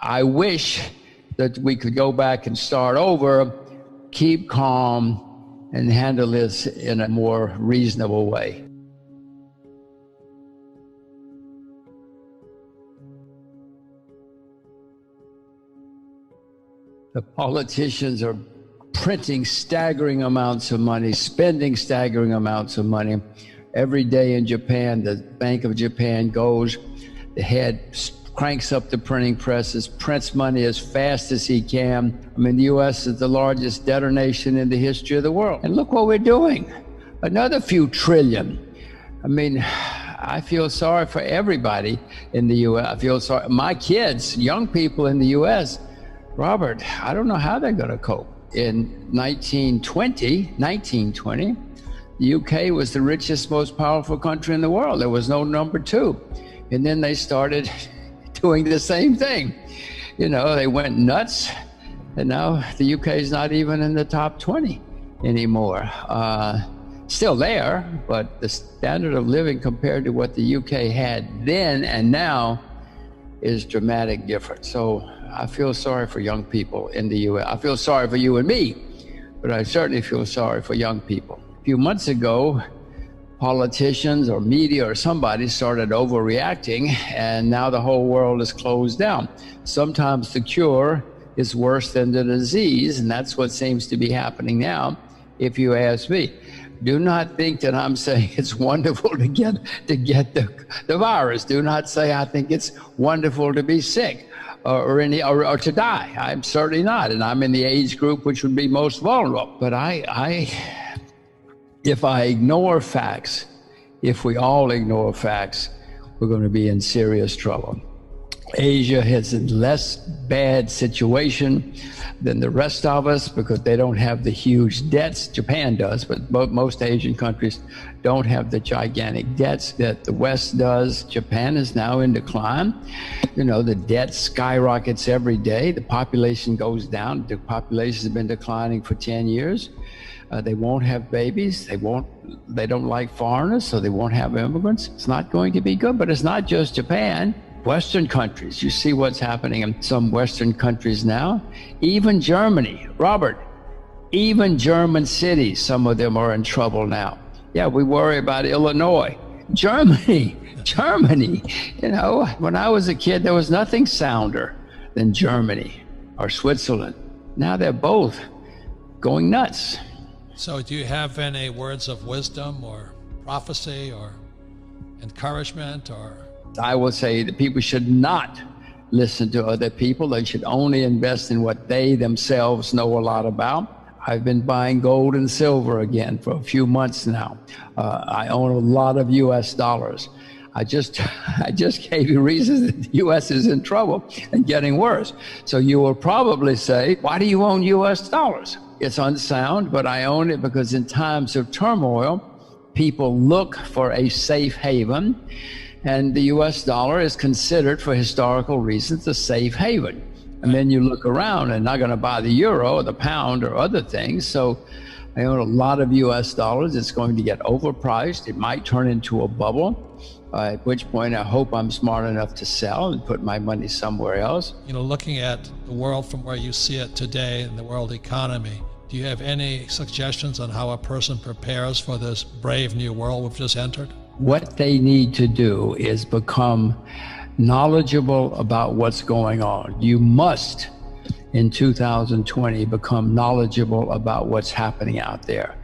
I wish that we could go back and start over, keep calm, and handle this in a more reasonable way. The politicians are printing staggering amounts of money, spending staggering amounts of money. Every day in Japan, the Bank of Japan goes, the head cranks up the printing presses, prints money as fast as he can. I mean, the U.S. is the largest debtor nation in the history of the world. And look what we're doing, another few trillion. I mean, I feel sorry for everybody in the U.S. I feel sorry, my kids, young people in the U.S., Robert, I don't know how they're gonna cope. In 1920, the UK was the richest, most powerful country in the world. There was no number two. And then they started doing the same thing. You know, they went nuts, and now the UK is not even in the top 20 anymore. Still there, but the standard of living compared to what the UK had then and now is dramatic different. So I feel sorry for young people in the US. I feel sorry for you and me, but I certainly feel sorry for young people. A few months ago, politicians or media or somebody started overreacting, and now the whole world is closed down. Sometimes the cure is worse than the disease, and that's what seems to be happening now, if you ask me. Do not think that I'm saying it's wonderful to get the virus. Do not say I think it's wonderful to be sick or to die. I'm certainly not, and I'm in the age group which would be most vulnerable. But if I ignore facts, if we all ignore facts, we're going to be in serious trouble. Asia has a less bad situation than the rest of us because they don't have the huge debts. Japan does, but most Asian countries don't have the gigantic debts that the West does. Japan is now in decline. You know, the debt skyrockets every day. The population goes down. The population has been declining for 10 years. They won't have babies. They don't like foreigners, so they won't have immigrants. It's not going to be good, but it's not just Japan. Western countries, you see what's happening in some Western countries now. Even Germany, Robert, even German cities, some of them are in trouble now. Yeah, we worry about Illinois. Germany, you know, when I was a kid, there was nothing sounder than Germany or Switzerland. Now they're both going nuts. So do you have any words of wisdom or prophecy or encouragement? Or I will say that people should not listen to other people. They should only invest in what they themselves know a lot about. I've been buying gold and silver again for a few months now. I own a lot of US dollars. I just gave you reasons that the US is in trouble and getting worse. So you will probably say, why do you own US dollars? It's unsound, but I own it because in times of turmoil, people look for a safe haven, and the US dollar is considered for historical reasons a safe haven. And then you look around and not going to buy the euro or the pound or other things. So I own a lot of US dollars. It's going to get overpriced. It might turn into a bubble, at which point I hope I'm smart enough to sell and put my money somewhere else. You know, looking at the world from where you see it today in the world economy, do you have any suggestions on how a person prepares for this brave new world we've just entered? What they need to do is become knowledgeable about what's going on. You must, in 2020, become knowledgeable about what's happening out there.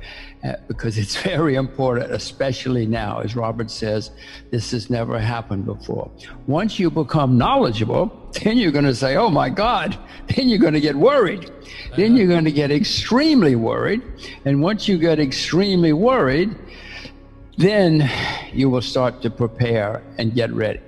Because it's very important, especially now. As Robert says, this has never happened before. Once you become knowledgeable, then you're going to say, oh my God, then you're going to get worried. Then you're going to get extremely worried. And once you get extremely worried, then you will start to prepare and get ready.